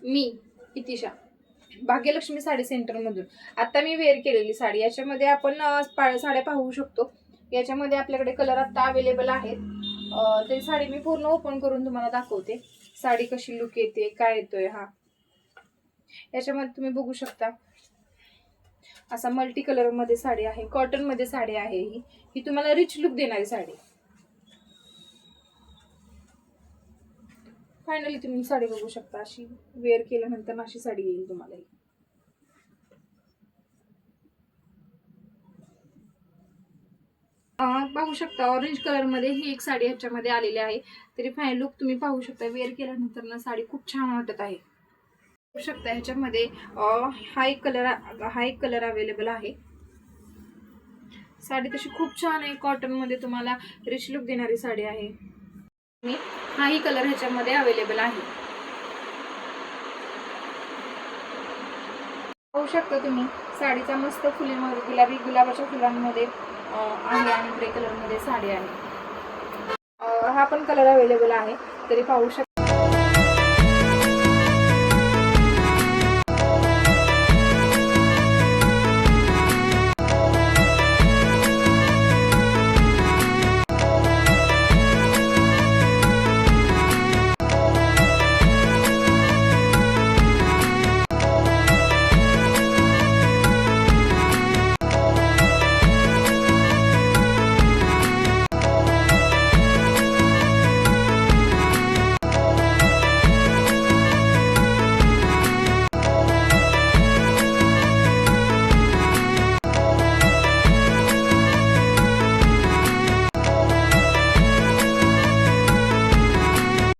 मी इतिशा, भाग्यलक्ष्मी साडी सेंटरमधून. आता मी वेअर केलेली साडी, याच्यामध्ये आपण साड्या पाहू शकतो. याच्यामध्ये आपल्याकडे कलर आता अवेलेबल आहेत. ते साडी मी पूर्ण ओपन करून तुम्हाला दाखवते. साडी कशी लुक येते, काय येतोय. हा याच्यामध्ये तुम्ही बघू शकता असा मल्टी कलर मध्ये साडी आहे, कॉटन मध्ये साडी आहे. ही तुम्हाला रिच लुक देणारी साडी. फायनली तुम्ही साडी बघू शकता, अशी वेअर केल्यानंतर अशी साडी येईल तुम्हाला. पाहू शकता ऑरेंज कलर मध्ये ही एक साडी ह्याच्यामध्ये आलेली आहे. तरी फायनल लुक तुम्ही पाहू शकता. वेअर केल्यानंतर ना साडी खूप छान वाटत आहे. पाहू शकता ह्याच्यामध्ये हा एक कलर अवेलेबल आहे. साडी तशी खूप छान आहे, कॉटन मध्ये तुम्हाला रिच लुक देणारी साडी आहे. हाही कलर ह्याच्यामध्ये अवेलेबल आहे. पाहू शकता तुम्ही साडीचा मस्त फुलामध्ये गुलाबाच्या फुलांमध्ये आहे आणि ग्रे कलर मध्ये साडी आहे. हा पण कलर अवेलेबल आहे. तरी पाहू शकता